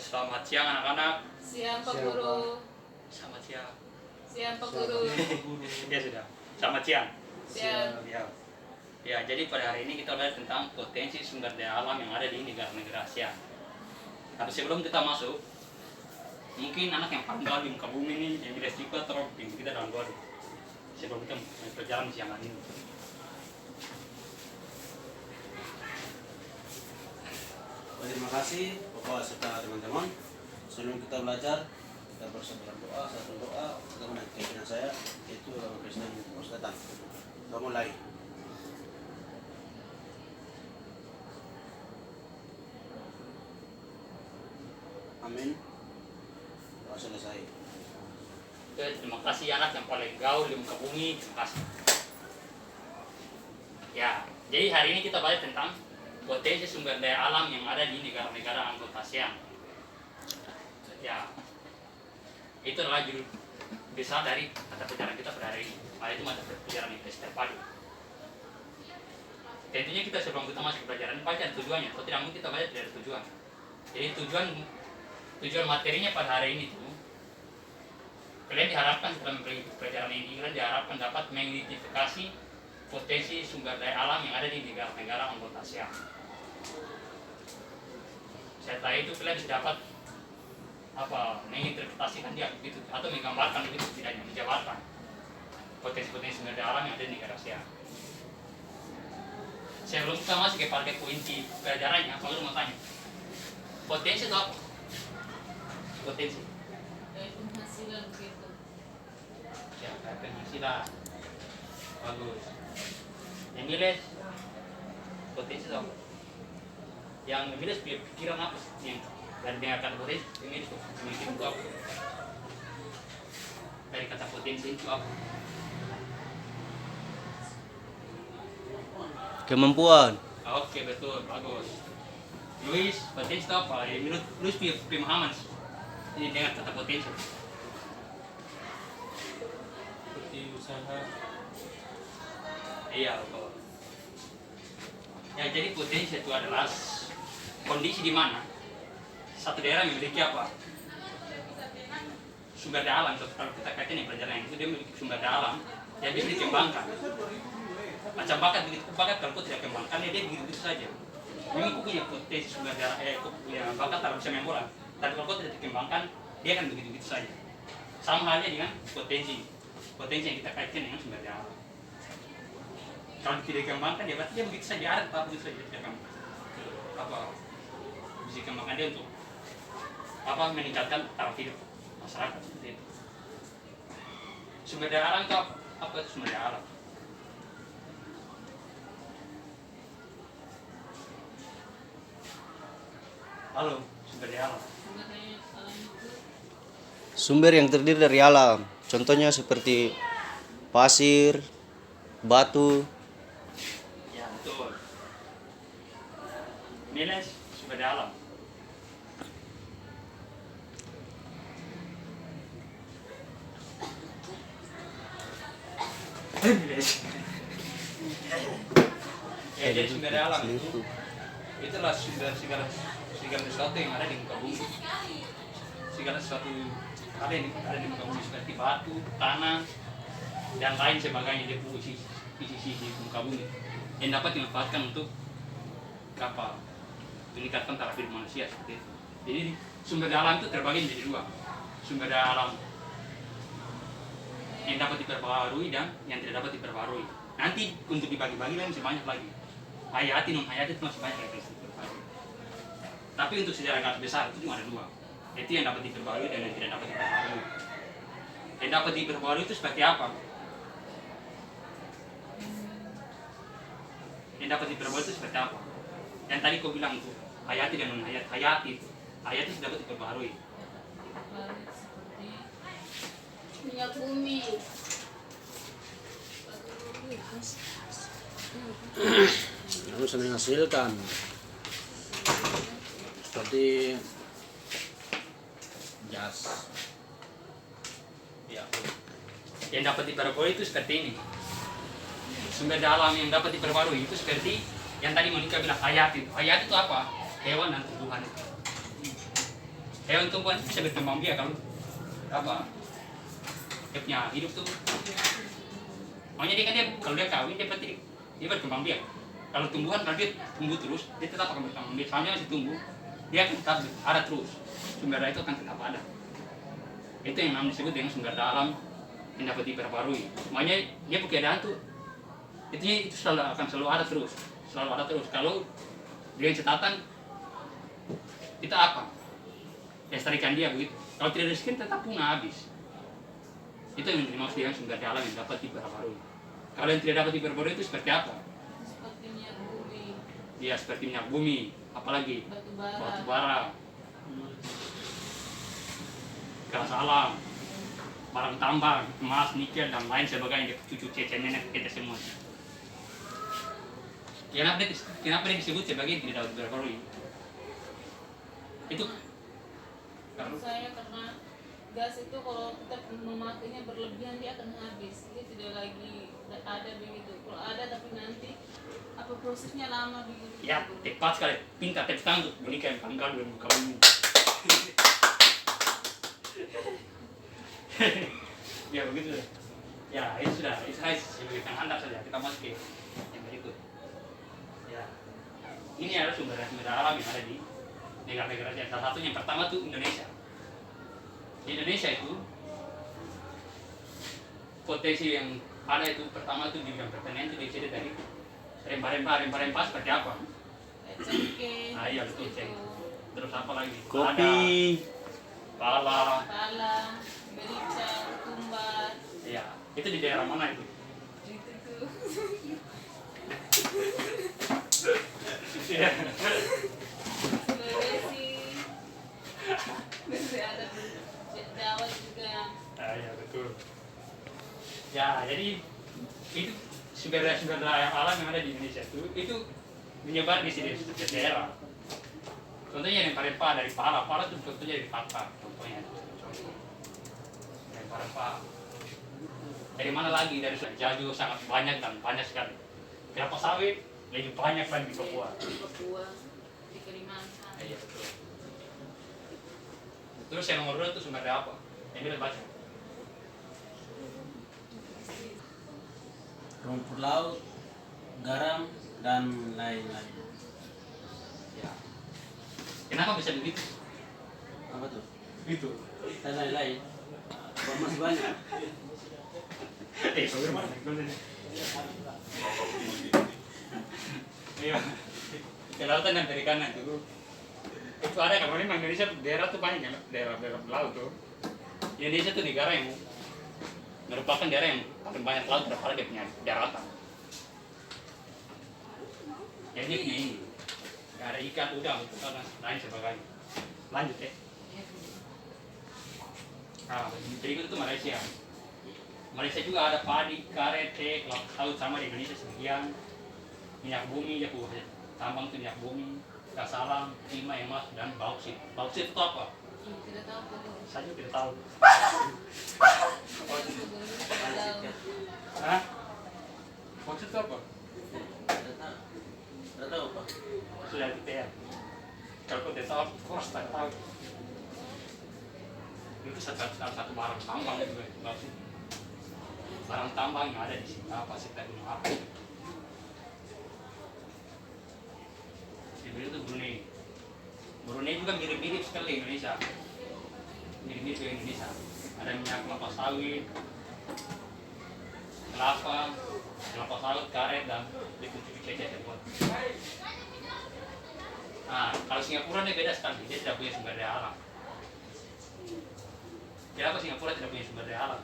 Selamat siang anak-anak. Siang Pak Guru. Selamat siang. Siang Pak Guru. Ya sudah. Selamat siang. Siang. Ya. Ya, jadi pada hari ini kita belajar tentang potensi sumber daya alam yang ada di negara-negara Asia. Tapi sebelum kita masuk, mungkin anak yang paling gaul di muka bumi ini yang tidak suka terus kita dalam doa. Sebelum kita berjalan siang hari ini. Terima kasih Bapak serta teman-teman. Sebelum kita belajar, kita bersama doa, satu doa karena keyakinan saya itu orang Kristen harus datang. Kita mulai. Amin. Doa selesai. Oke, terima kasih anak yang paling gaul di muka bumi. Terima kasih. Ya, jadi hari ini kita belajar tentang potensi sumber daya alam yang ada di negara-negara anggota ASEAN. Ya, itu adalah judul besar dari mata pelajaran kita pada hari ini. Itu mata pelajaran IPS terpadu. Tentunya kita sebelum kita masuk ke pelajaran baca tujuannya. Kalau tidak mungkin kita baca tidak ada tujuan. Jadi tujuan materinya pada hari ini itu kalian diharapkan dalam pelajaran ini kalian diharapkan dapat mengidentifikasi potensi sumber daya alam yang ada di negara-negara anggota ASEAN. Setelah itu kalian bisa dapat menginterpretasikan dia begitu atau menggambarkan begitu setidaknya menjabarkan potensi-potensi sumber daya alam yang ada di negara ASEAN. Sebelum kita masuk ke pada inti pelajarannya, aku mau tanya, potensi itu apa? Potensi? Kayak penghasilan gitu. Ya, kayak penghasilan. Bagus. Yang miles, potensi itu apa? Yang miles punya pikiran apa? Yang dari dengarkan potensi, ini itu memiliki itu apa? Dari kata potensi itu apa? Kemampuan. Oke, betul, bagus. Luis, potensi itu apa? Ya, menurut Luis punya pemahaman ini dengan kata potensi. Seperti usaha. Iya, betul. Ya, jadi potensi itu adalah kondisi di mana satu daerah memiliki apa? Sumber daya alam. Kalau kita kaitkan yang pelajaran itu dia memiliki sumber daya alam, dia bisa dikembangkan. Macam bakat begitu, bakat kalau kau tidak kembangkan dia begitu saja. Memang kau punya potensi sumber daya, kau punya bakat dalam bisa main bola, tapi kalau kau tidak dikembangkan dia akan begitu saja. Sama halnya dengan potensi yang kita kaitkan dengan sumber daya alam. Kalau tidak dikembangkan dia berarti dia begitu saja, ada tetap begitu saja tidak akan bisa dikembangkan dia untuk meningkatkan taraf hidup masyarakat seperti itu. Sumber daya alam itu apa itu sumber daya alam? Halo, sumber daya alam. Sebenarnya alam itu Sumber yang terdiri dari alam. Contohnya seperti pasir, batu. Ya, betul. Miles, sumber daya alam. Miles. Ya, jadi sumber daya alam itu itulah segala sesuatu yang ada di muka bumi. Segala sesuatu hal yang ada di muka bumi seperti batu, tanah, dan lain sebagainya dia punya sisi di muka bumi yang dapat dimanfaatkan untuk meningkatkan taraf hidup manusia seperti itu. Jadi sumber daya alam itu terbagi menjadi dua, sumber daya alam yang dapat diperbarui dan yang tidak dapat diperbarui. Nanti untuk dibagi-bagi masih banyak lagi. Hayati non hayati itu masih banyak lagi diperbarui. Tapi untuk sejarah garis besar itu cuma ada dua. Itu yang dapat diperbarui dan yang tidak dapat diperbarui. Yang dapat diperbarui itu seperti apa? Yang dapat diperbarui itu seperti apa? Yang tadi kau bilang itu hayati dan non hayati. Hayati itu dapat diperbarui. planet seperti minyak bumi. Harus menghasilkan. Seperti gas. Ya. Yang dapat diperbarui itu seperti ini. Sumber daya alam yang dapat diperbarui itu seperti yang tadi Monica bilang hayati itu. Hayati itu apa? Hewan dan tumbuhan. hewan tumbuhan bisa berkembang biak kalau apa dia punya hidup tuh. Makanya dia kan kalau dia kawin dia berkembang biak. Kalau tumbuhan kalau dia tumbuh terus dia tetap akan berkembang biak. Soalnya masih tumbuh dia akan tetap ada terus, sumber daya itu akan tetap ada. Itu yang namanya disebut dengan sumber daya alam yang dapat diperbarui. Makanya dia keadaan tuh itu selalu ada terus, Kalau dia catatan kita apa? Lestarikan dia begitu. Kalau tidak demikian tetap punah habis. Itu yang dimaksud dengan sumber daya alam yang dapat diperbarui. Kalau yang tidak dapat diperbarui itu seperti apa? Seperti minyak bumi, Dia seperti minyak bumi, apalagi batu bara, gas alam, barang tambang, emas, nikel, dan lain sebagainya, cucu cece nenek kita semua. Kenapa dia disebut sebagai tidak dapat diperbarui? Itu Menurut saya karena gas itu kalau kita memakainya berlebihan dia akan habis, dia tidak lagi ada begitu. Kalau ada tapi nanti apa prosesnya lama begitu. ya tepat sekali, pintar tepat untuk menikah yang pangkal dan kawin. Ya begitu. Ya itu sudah, itu saya sebagai penghantar saja. Kita masuk ke yang berikut. Ya, ini adalah sumber alam yang ada di negara-negara Asia. Salah satunya yang pertama tuh Indonesia. Di Indonesia itu potensi yang ada itu pertama itu di bidang pertanian itu bisa dari rempah-rempah seperti apa? Cengkeh. Iya betul ceng. Terus apa lagi? Kopi. Pala. Pala, merica, ketumbar. Iya. Itu di daerah mana itu? Itu tuh. Iya. Sulawesi. Masih ada di Jawa juga. Iya betul. Ya jadi itu sumber daya alam yang ada di Indonesia itu menyebar di sini di daerah. Contohnya yang rempah dari pala itu contohnya dari Papua, contohnya. Rempah. Dari mana lagi? Dari Jaju sangat banyak dan banyak sekali. Kelapa sawit lebih banyak lagi di Papua. Di Papua, di Kalimantan. Iya betul. Terus yang nomor 2 itu sumber daya apa? Yang kita baca. Rumput laut, garam, dan lain-lain. Ya. Kenapa bisa begitu? Apa tuh? Begitu. Dan lain-lain. Kok masih banyak? Soalnya mana? Iya. Kelautan dan perikanan itu ada kan memang Indonesia daerah tuh banyak kan, daerah laut tuh. Indonesia tuh negara yang merupakan daerah yang paling banyak laut daripada dia punya daratan. Jadi dia punya ini, nggak ada ikan, udang, dan lain sebagainya. Lanjut ya. Nah, berikut itu Malaysia. Malaysia juga ada padi, karet, teh, kelapa sawit sama di Indonesia sebagian. Minyak bumi, ya tambang itu minyak bumi, gas alam, timah, emas, dan bauksit. Bauksit itu apa? Tidak tahu Pak. Saya juga tidak tahu. Tidak Hah? Bauksit itu apa? Tidak tahu Pak. Sudah kita ya. Kalau kau tidak tahu, kau harus tahu. Itu satu barang tambang itu bauksit. Barang tambang yang ada di sini apa sih tadi apa? Itu Brunei. Brunei juga mirip-mirip sekali Indonesia. Mirip-mirip dengan Indonesia. Ada minyak kelapa sawit, kelapa sawit, karet, dan cucu cece semua. Nah, kalau Singapura ini beda sekali. Dia tidak punya sumber daya alam. Kenapa Singapura tidak punya sumber daya alam?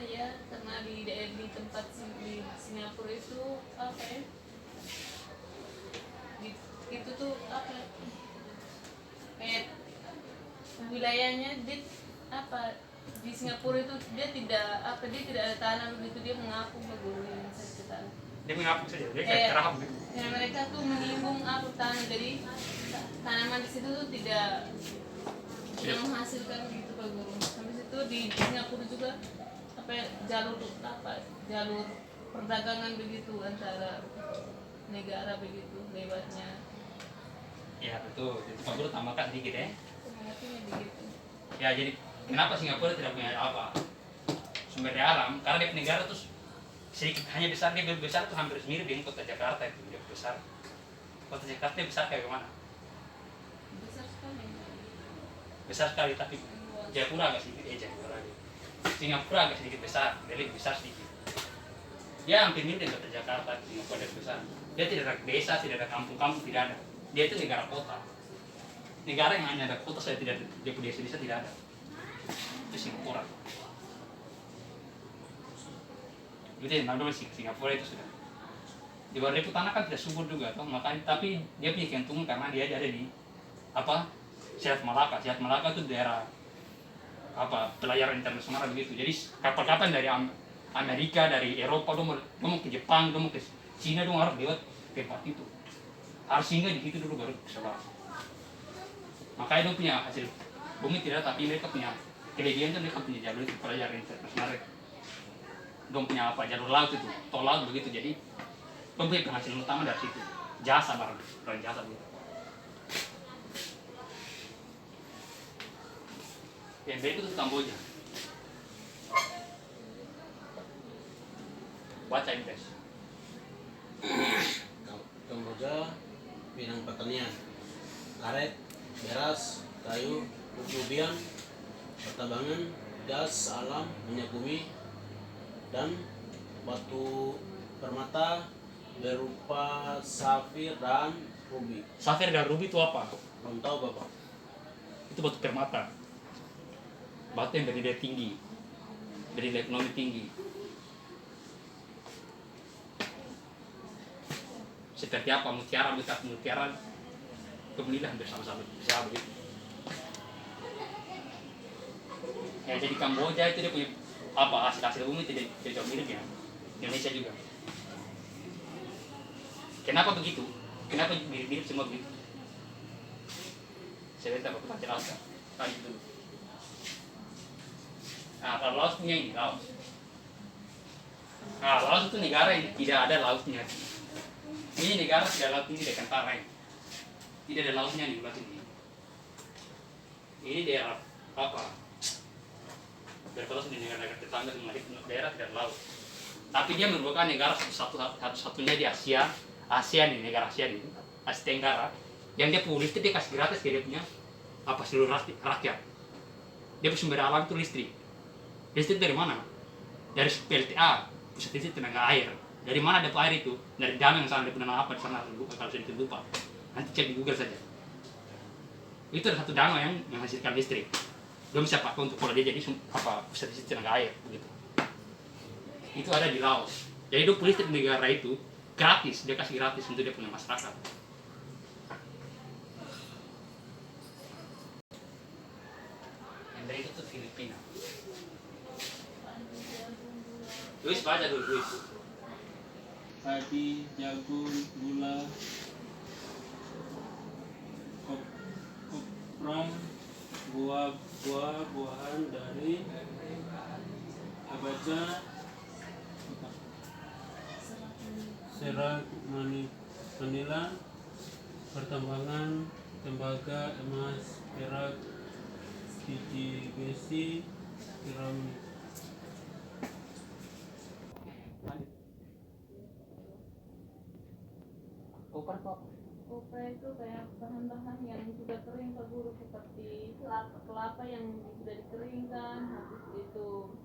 ya karena di tempat di Singapura itu apa ya? Itu tuh apa? Kayak wilayahnya dia apa di Singapura itu dia tidak ada tanah begitu, dia mengapung begitu tanah. Dia mengapung saja, dia kayak kerahap gitu. Ya mereka tuh menimbun apa tanah, jadi tanaman di situ tuh tidak menghasilkan gitu Pak Guru. Habis itu di Singapura juga jalur perdagangan begitu antara negara begitu lewatnya Ya betul, itu Pak Guru tambahkan dikit ya. Semangatnya begitu. Ya jadi kenapa Singapura tidak punya apa sumber daya alam? Karena dia negara tuh sedikit hanya besar, dia besar tuh hampir mirip dengan kota Jakarta itu dia besar. Kota Jakarta besar kayak gimana? Besar sekali. Besar sekali tapi Jayapura agak sedikit Jayapura lagi. Singapura agak sedikit besar, dia lebih besar sedikit. Dia hampir mirip dengan kota Jakarta, Singapura dia besar. Dia tidak ada desa, tidak ada kampung-kampung, tidak ada. Dia itu negara kota. Negara yang hanya ada kota saya tidak ada, dia punya desa tidak ada. Itu Singapura. Jadi namanya Singapura itu sudah. Di luar itu tanah kan tidak subur juga, toh makanya tapi dia punya keuntungan karena dia ada di apa Selat Malaka. Selat Malaka itu daerah apa pelayaran internasional begitu. Jadi kapal-kapal dari Amerika, dari Eropa, mau ke Jepang, mau ke Cina, harus lewat tempat itu. Harus singgah di situ dulu baru bisa masuk. Makanya dia punya hasil bumi tidak, tapi mereka punya kelebihan kan mereka punya jalur itu pelayaran internasional. Dia punya apa jalur laut itu, tol laut begitu. Jadi dia punya penghasilan utama dari situ. Jasa barang jasa gitu. Yang berikut itu Kamboja. Baca Inggris. Kamboja bidang pertanian, karet, beras, kayu, perkebunan, pertambangan, gas alam, minyak bumi, dan batu permata berupa safir dan rubi. Safir dan rubi itu apa? Belum tahu Bapak. Itu batu permata. Batu yang bernilai tinggi, bernilai ekonomi tinggi. Seperti apa mutiara, bekas mutiara, kemudian bersama-sama bisa begitu. Ya jadi Kamboja itu dia punya apa hasil bumi tidak jauh mirip ya Indonesia juga. Kenapa begitu? Kenapa mirip-mirip semua begitu? Saya minta Bapak jelaskan. Tadi dulu. Nah, kalau Laos punya ini Laos. Nah, Laos itu negara yang tidak ada lautnya. Ini negara tidak laut ini dekat Tarai. Tidak ada lautnya di sebelah sini. Ini daerah apa? Berpelas di negara-negara tetangga dengan daerah tidak ada laut. Tapi dia merupakan negara satu-satunya di Asia, nih negara Asia ini, Asia Tenggara, yang dia punya listrik dia kasih gratis ke dia punya apa seluruh rakyat. Dia punya sumber alam itu listrik. Listrik dari mana? Dari PLTA, pusat listrik tenaga air. Dari mana dapat air itu? Dari danau yang sana, dia punya nama apa di sana, kalau saya lupa. Nanti cek di Google saja. Itu ada satu danau yang menghasilkan listrik. Dia bisa pakai untuk kalau dia jadi apa pusat listrik tenaga air begitu. Itu ada di Laos. Jadi dia listrik negara itu gratis, dia kasih gratis untuk dia punya masyarakat. Yang dari itu Filipina. Luis baca dulu Luis. Padi, jagung, gula, kopra, buah-buahan dari abaca, serat manila, pertambangan, tembaga, emas, perak, biji besi, piramid. Kopra itu apa? Kopra itu kayak bahan-bahan yang sudah kering Pak Guru, seperti kelapa yang sudah dikeringkan, habis itu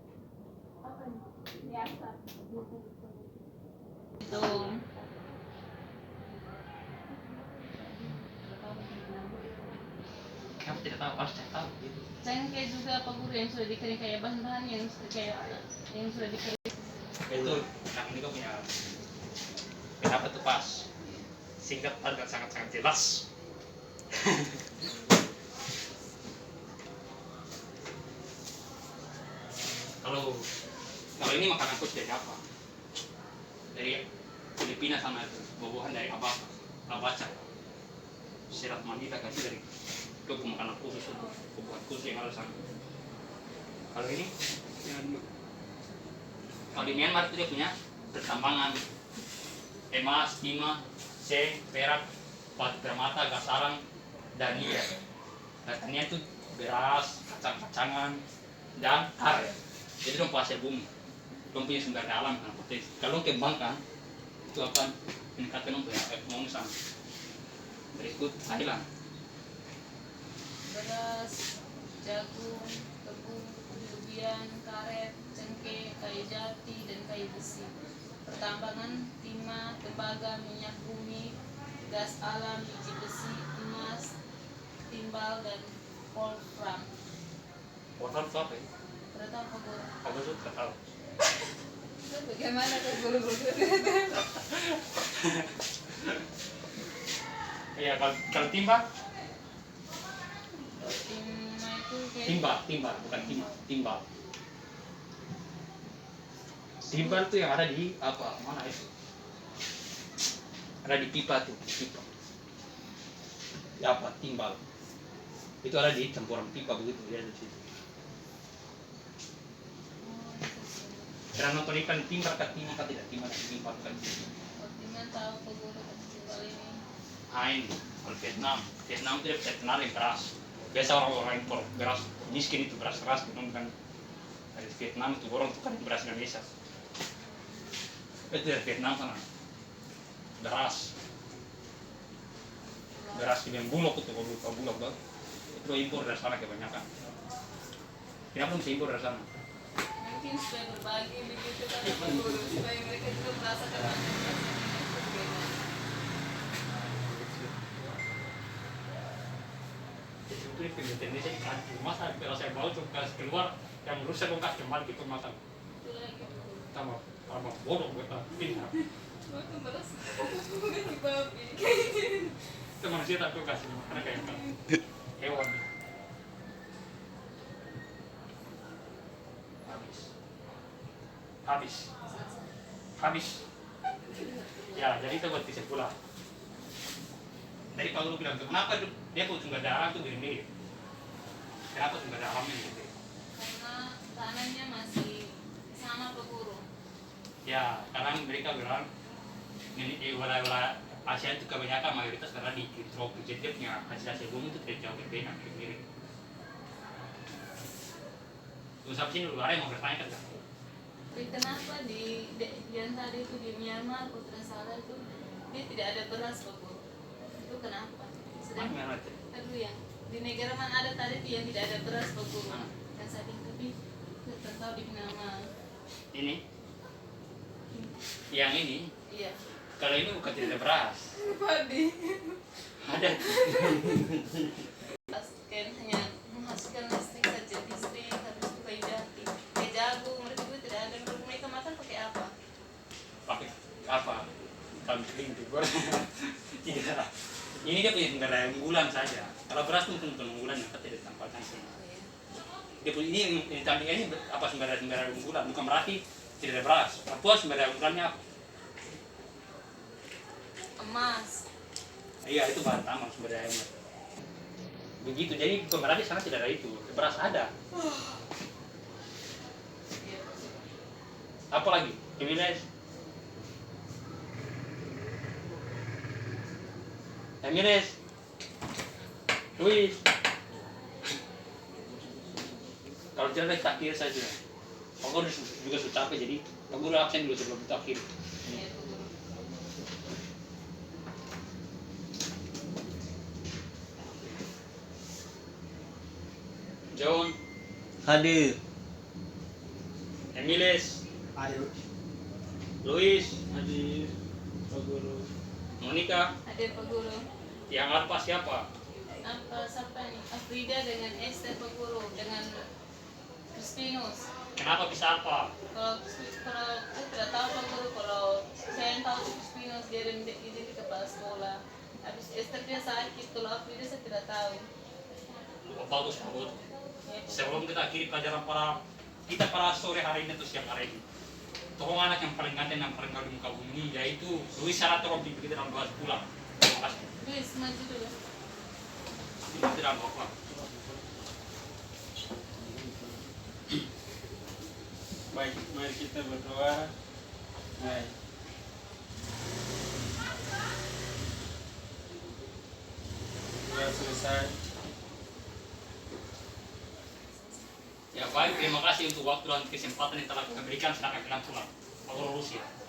apa nih? Biasa. Itu Kenapa tidak tahu? Harus cek tahu gitu. cengkeh juga Pak Guru yang sudah dikering, kayak bahan-bahan yang kayak yang sudah dikering. Itu nah ini kok punya kenapa tuh pas singkat dan sangat-sangat jelas. kalau ini makanan khusus dari apa? Dari Filipina sama itu buah-buahan dari abaca. Serat manila kasih dari itu makanan khusus itu buah khusus yang ada sana. Kalau ini kalau di Myanmar itu dia punya pertambangan emas, timah, perak, batu permata, gas sarang, dan iya. Katanya itu beras, kacang-kacangan, dan karet. Jadi dong hasil bumi. Dong punya sumber daya alam yang potensi. Kalau kembangkan, itu akan meningkatkan dong punya ekonomi sama. Berikut Thailand. Beras, jagung, tebu, ubi-ubian, karet, cengkeh, kayu jati, dan kayu besi. Pertambangan, timah, tembaga, minyak bumi, gas alam, biji besi, emas, timbal, dan wolfram. Wortel itu apa ya? Berarti apa guru? Apa itu tidak tahu. Bagaimana ke guru-guru? Iya, kalau timba, Timah itu kayak timbal, bukan timah, timbal. Timbal itu yang ada di apa? Mana itu? Ada di pipa tuh, pipa. Ya apa? Timbal. Itu ada di campuran pipa begitu, ya di situ. Pernah nonton ikan timbal kan timah kan tidak timah dan timbal kan? Timah tahu ke guru timbal ini. Ini kalau Vietnam itu dia terkenal yang keras. Biasa orang-orang impor beras miskin itu beras keras, kan dari Vietnam itu orang tuh kan beras Indonesia. Itu dari Vietnam sana. Beras yang bulog itu, kalau bulog tuh itu impor dari sana kebanyakan. Kenapa mesti impor dari sana? Mungkin supaya berbagi begitu kan sama guru, supaya mereka juga merasakan manfaatnya. Itu Indonesia di kantor masa kalau saya bawa tuh kasih keluar yang rusak dong kasih kembali gitu masa Itu lagi guru. sama bodoh kita pintar. Itu merasa ganti babi. Itu manusia tak tuh kasih karena kayak hewan. Habis. Ya, jadi itu buat kesimpulan. Dari kalau lu bilang kenapa dia punya sumber daya itu mirip-mirip? Kenapa sumber daya alamnya gitu? Karena tanahnya masih sama Pak Guru. Ya, karena mereka bilang ini di wilayah Asia itu kebanyakan mayoritas karena di tropis, jadi dia punya hasil bumi itu tidak jauh berbeda, mirip-mirip. Terus apa sih lu ada yang mau bertanya kan? Tapi kenapa di yang tadi itu di Myanmar, Putra Saleh itu dia tidak ada beras Pak Guru? Itu kenapa? Sedang Mana itu? aduh yang di negara mana ada tadi tuh yang tidak ada beras Pak Guru? Yang saya tapi tidak tahu di nama. Ini? Yang ini? Iya. Kalau ini bukan tidak ada beras. Padi. Ada. Kan hanya menghasilkan listrik saja, listrik habis itu kayu jati, kayak jagung mereka juga tidak ada. Mereka makan pakai apa? Pakai apa? Ikan kering itu. Tidak. Ini dia punya sumber daya unggulan saja. Kalau beras itu bukan unggulan yang tidak ditampilkan sini. Dia punya ini yang ditampilkan ini apa sumber daya unggulan? Bukan berarti tidak ada beras. Papua sumber daya unggulannya apa? Emas. Iya, itu bahan tambang sumber daya emas. Begitu, jadi bukan berarti sana tidak ada itu. Beras ada. Iya. Apa lagi? Emiles? Luis? Kalau tidak takhir saja. Aku juga sudah capek, jadi aku udah absen dulu sebelum takhir. Iya, Pak Guru. John, Hadir. Emiles, Ayo. Luis, Hadir Pak Guru. Monica, Hadir Pak Guru. yang alpa siapa? Apa siapa nih? Afrida dengan Esther Pak Guru dengan Crispinus. Kenapa bisa alpa? Kalau saya tidak tahu Pak Guru, kalau saya yang tahu itu Crispinus dia di kepala sekolah. Habis Esther dia sakit, kalau Afrida saya tidak tahu. Bagus, bagus. Ya, Pak. Sebelum kita akhiri pelajaran para sore hari ini atau siang hari ini, tolong anak yang paling ganteng yang paling kau di muka bumi ini yaitu Luis Saratorong di dalam 2 bulan. Terima kasih. Luis maju dulu. Ini tidak apa-apa. Baik, mari kita berdoa. Baik. sudah selesai. Ya baik, terima kasih untuk waktu dan kesempatan yang telah kita berikan. Sekarang kita pulang. Pak Guru Rusia.